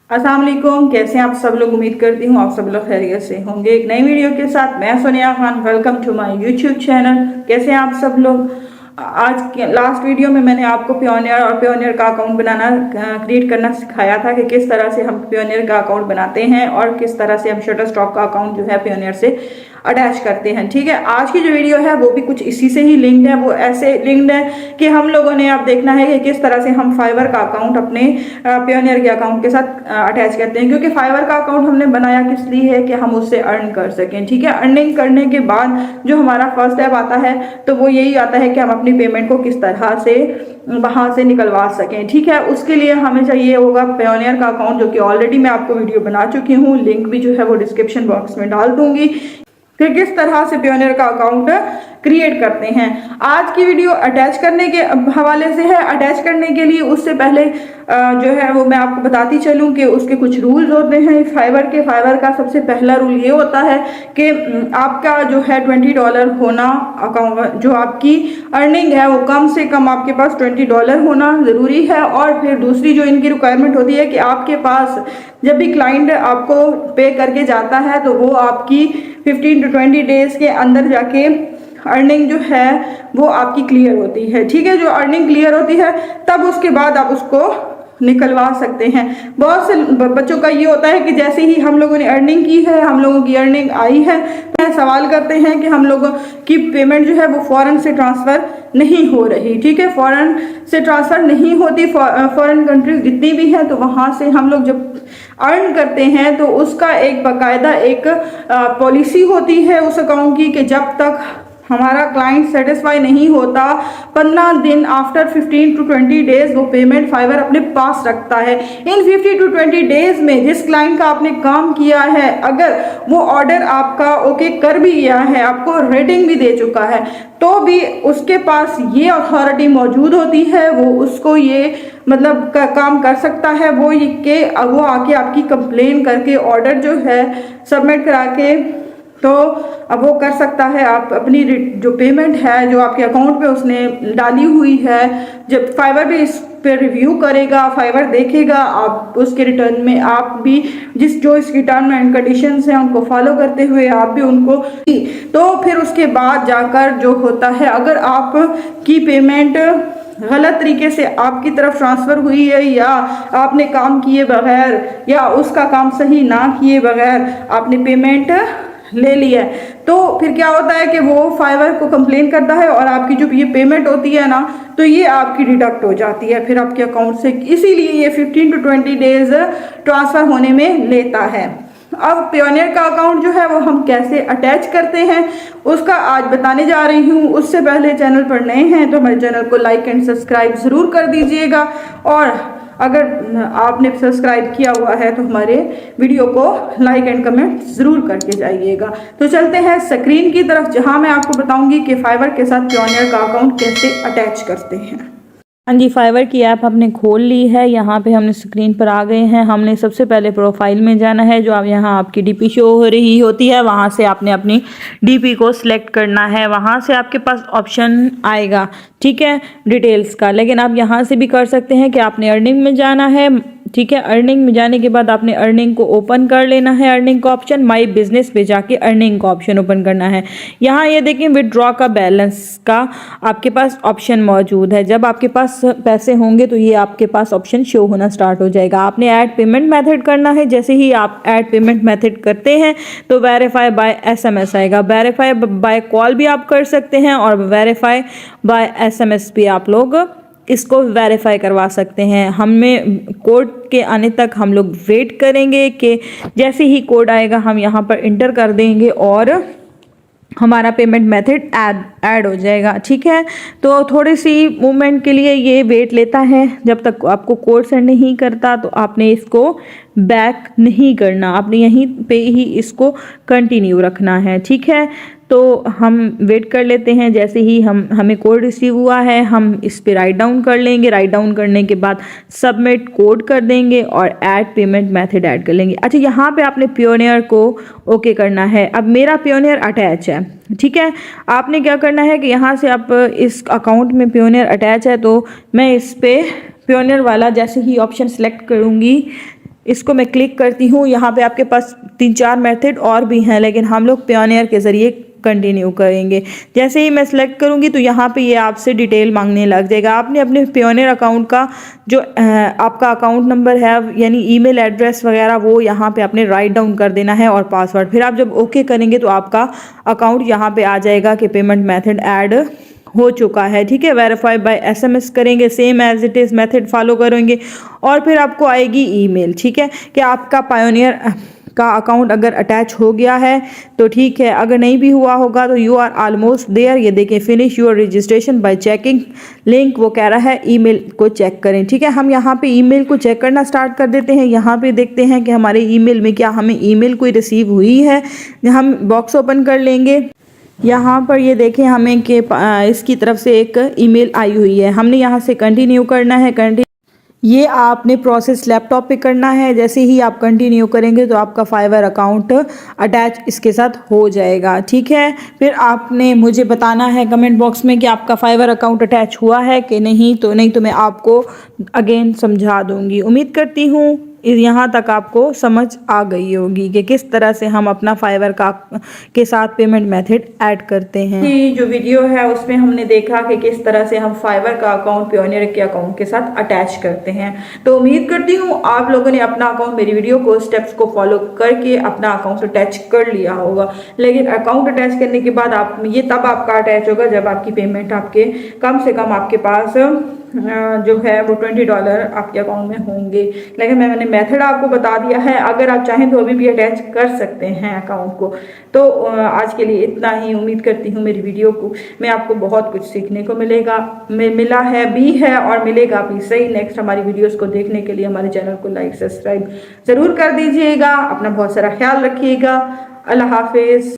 अस्सलाम वालेकुम। कैसे हैं आप सब लोग? उम्मीद करती हूँ आप सब लोग खैरियत से होंगे। एक नई वीडियो के साथ मैं Sonia Khan, welcome to my YouTube channel. कैसे हैं आप सब लोग? आज के लास्ट वीडियो में मैंने आपको पियोनियर और पियोनियर का अकाउंट बनाना क्रिएट करना सिखाया था कि किस तरह से हम पियोनियर का अकाउंट बनाते हैं और किस तरह से हम शटरस्टॉक का अकाउंट जो है पियोनियर से अटैच करते हैं। ठीक है, आज की जो वीडियो है वो भी कुछ इसी से ही लिंक्ड है। वो ऐसे लिंक्ड है कि हम लोगों ने अब देखना है कि किस तरह से हम फाइवर का अकाउंट अपने पियोनियर के अकाउंट के साथ अटैच करते हैं, क्योंकि फाइवर का अकाउंट हमने बनाया किस लिए है कि हम उससे अर्न कर सकें। ठीक है, अर्निंग करने के बाद जो हमारा फर्स्ट स्टेप आता है तो वो यही आता है कि हम अपनी पेमेंट को किस तरह से वहां से निकलवा सकें। ठीक है, उसके लिए हमें चाहिए होगा पियोनियर का अकाउंट, जो कि ऑलरेडी मैं आपको वीडियो बना चुकी हूँ। लिंक भी जो है वो डिस्क्रिप्शन बॉक्स में डाल दूंगी। फिर किस तरह से पियोनियर का अकाउंट क्रिएट करते हैं। आज की वीडियो अटैच करने के हवाले से है। अटैच करने के लिए उससे पहले जो है वो मैं आपको बताती चलूं कि उसके कुछ रूल्स होते हैं फाइवर का सबसे पहला रूल ये होता है कि आपका जो है $20 होना अकाउंट, जो आपकी अर्निंग है वो कम से कम आपके पास $20 होना ज़रूरी है। और फिर दूसरी जो इनकी रिक्वायरमेंट होती है कि आपके पास जब भी क्लाइंट आपको पे करके जाता है तो वो आपकी 15 to 20 डेज के अंदर जाके अर्निंग जो है वो आपकी क्लियर होती है। ठीक है, जो अर्निंग क्लियर होती है तब उसके बाद आप उसको निकलवा सकते हैं। बहुत से बच्चों का ये होता है कि जैसे ही हम लोगों ने अर्निंग की है, हम लोगों की अर्निंग आई है, तो सवाल करते हैं कि हम लोगों की पेमेंट जो है वो फॉरेन से ट्रांसफ़र नहीं हो रही। ठीक है, फॉरेन से ट्रांसफ़र नहीं होती। फॉरेन कंट्रीज जितनी भी हैं तो वहाँ से हम लोग जब अर्न करते हैं तो उसका एक बाकायदा एक पॉलिसी होती है उस अकाउंट की कि जब तक हमारा क्लाइंट सेटिस्फाई नहीं होता 15 दिन आफ्टर 15 to 20 डेज वो पेमेंट फाइवर अपने पास रखता है। इन 50 to 20 डेज में जिस क्लाइंट का आपने काम किया है, अगर वो ऑर्डर आपका ओके कर भी गया है, आपको रेटिंग भी दे चुका है, तो भी उसके पास ये अथॉरिटी मौजूद होती है, वो उसको ये मतलब काम कर सकता है वो ये कि वो आके आपकी कंप्लेन करके ऑर्डर जो है सबमिट करा के तो अब वो कर सकता है। आप अपनी जो पेमेंट है जो आपके अकाउंट पे उसने डाली हुई है, जब फाइवर भी इस पे रिव्यू करेगा, फाइवर देखेगा, आप उसके रिटर्न में आप भी जो इसकी टर्म एंड कंडीशंस हैं उनको फॉलो करते हुए आप भी उनको, तो फिर उसके बाद जाकर जो होता है, अगर आपकी पेमेंट गलत तरीके से आपकी तरफ ट्रांसफ़र हुई है या आपने काम किए बगैर या उसका काम सही ना किए बगैर आपने पेमेंट ले लिया है, तो फिर क्या होता है कि वो फाइवर को कंप्लेन करता है और आपकी जो ये पेमेंट होती है ना तो ये आपकी डिडक्ट हो जाती है फिर आपके अकाउंट से। इसीलिए ये 15 to 20 डेज ट्रांसफ़र होने में लेता है। अब पियोनियर का अकाउंट जो है वो हम कैसे अटैच करते हैं उसका आज बताने जा रही हूँ। उससे पहले चैनल पर नए हैं तो हमारे चैनल को लाइक एंड सब्सक्राइब ज़रूर कर दीजिएगा, और अगर आपने सब्सक्राइब किया हुआ है तो हमारे वीडियो को लाइक एंड कमेंट ज़रूर करके जाइएगा। तो चलते हैं स्क्रीन की तरफ, जहां मैं आपको बताऊंगी कि फाइवर के साथ पियोनियर का अकाउंट कैसे अटैच करते हैं। हाँ जी, फाइवर की ऐप हमने खोल ली है। यहाँ पे हमने स्क्रीन पर आ गए हैं। हमने सबसे पहले प्रोफाइल में जाना है। जो अब यहाँ आपकी डीपी शो हो रही होती है, वहाँ से आपने अपनी डीपी को सिलेक्ट करना है। वहाँ से आपके पास ऑप्शन आएगा, ठीक है, डिटेल्स का। लेकिन आप यहाँ से भी कर सकते हैं कि आपने अर्निंग में जाना है। ठीक है, अर्निंग में जाने के बाद आपने अर्निंग को ओपन कर लेना है। अर्निंग का ऑप्शन माई बिजनेस पे जाके अर्निंग का ऑप्शन ओपन करना है। यहाँ ये देखें विड्रॉ का बैलेंस का आपके पास ऑप्शन मौजूद है। जब आपके पास पैसे होंगे तो ये आपके पास ऑप्शन शो होना स्टार्ट हो जाएगा। आपने ऐड पेमेंट मेथड करना है। जैसे ही आप ऐड पेमेंट मेथड करते हैं तो वेरीफाई बाय SMS आएगा। वेरीफाई बाय कॉल भी आप कर सकते हैं और वेरीफाई बाय SMS भी आप लोग इसको वेरीफाई करवा सकते हैं। हमें कोड के आने तक हम लोग वेट करेंगे कि जैसे ही कोड आएगा हम यहाँ पर इंटर कर देंगे और हमारा पेमेंट मेथड ऐड हो जाएगा। ठीक है, तो थोड़ी सी मूवमेंट के लिए ये वेट लेता है। जब तक आपको कोड सेंड नहीं करता तो आपने इसको बैक नहीं करना, आपने यहीं पे ही इसको कंटिन्यू रखना है। ठीक है, तो हम वेट कर लेते हैं। जैसे ही हमें कोड रिसीव हुआ है हम इस पे राइट डाउन कर लेंगे। राइट डाउन करने के बाद सबमिट कोड कर देंगे और ऐड पेमेंट मेथड ऐड कर लेंगे। अच्छा, यहाँ पे आपने पियोनियर को ओके करना है। अब मेरा पियोनियर अटैच है। ठीक है, आपने क्या करना है कि यहाँ से आप इस अकाउंट में पियोनियर अटैच है तो मैं इस पे पियोनियर वाला जैसे ही ऑप्शन सेलेक्ट करूँगी इसको मैं क्लिक करती हूँ। यहाँ पे आपके पास 3-4 मेथड और भी हैं, लेकिन हम लोग पायोनियर के ज़रिए कंटिन्यू करेंगे। जैसे ही मैं सिलेक्ट करूँगी तो यहाँ पे ये आपसे डिटेल मांगने लग जाएगा। आपने अपने पायोनियर अकाउंट का जो आपका अकाउंट नंबर है यानी ईमेल एड्रेस वगैरह वो यहाँ पे आपने राइट डाउन कर देना है और पासवर्ड। फिर आप जब ओके करेंगे तो आपका अकाउंट यहाँ पे आ जाएगा कि पेमेंट मेथड ऐड हो चुका है। ठीक है, वेरीफाई बाय SMS करेंगे, same as it is method follow करेंगे और फिर आपको आएगी ईमेल। ठीक है, कि आपका पायोनियर का अकाउंट अगर अटैच हो गया है तो ठीक है, अगर नहीं भी हुआ होगा तो यू आर ऑलमोस्ट देयर। ये देखें, finish your registration by checking link, वो कह रहा है ईमेल को चेक करें। ठीक है, हम यहाँ पे ईमेल को चेक करना स्टार्ट कर देते हैं। यहाँ पे देखते हैं कि हमारे ईमेल में क्या हमें ईमेल कोई रिसीव हुई है। हम बॉक्स ओपन कर लेंगे। यहाँ पर ये देखें हमें कि इसकी तरफ से एक ईमेल आई हुई है। हमने यहाँ से कंटिन्यू करना है। ये आपने प्रोसेस लैपटॉप पे करना है। जैसे ही आप कंटिन्यू करेंगे तो आपका फाइवर अकाउंट अटैच इसके साथ हो जाएगा। ठीक है, फिर आपने मुझे बताना है कमेंट बॉक्स में कि आपका फाइवर अकाउंट अटैच हुआ है कि नहीं तो मैं आपको अगेन समझा दूंगी। उम्मीद करती हूँ यहाँ तक आपको समझ आ गई होगी कि किस तरह से हम अपना फाइवर के साथ पेमेंट मेथड ऐड करते हैं। ये जो वीडियो है उसमें हमने देखा कि किस तरह से हम फाइवर का अकाउंट पायोनियर के अकाउंट के साथ अटैच करते हैं। तो उम्मीद करती हूँ आप लोगों ने अपना अकाउंट, मेरी वीडियो को स्टेप्स को फॉलो करके अपना अकाउंट अटैच कर लिया होगा। लेकिन अकाउंट अटैच करने के बाद आप ये तब आपका अटैच होगा जब आपकी पेमेंट आपके कम से कम आपके पास जो है वो $20 आपके अकाउंट में होंगे। लेकिन मैंने मेथड आपको बता दिया है, अगर आप चाहें तो अभी भी अटैच कर सकते हैं अकाउंट को। तो आज के लिए इतना ही। उम्मीद करती हूँ मेरी वीडियो को में आपको बहुत कुछ सीखने को मिला है और मिलेगा भी। सही, नेक्स्ट हमारी वीडियोस को देखने के लिए हमारे चैनल को लाइक सब्सक्राइब ज़रूर कर दीजिएगा। अपना बहुत सारा ख्याल रखिएगा। अल्लाह हाफिज़।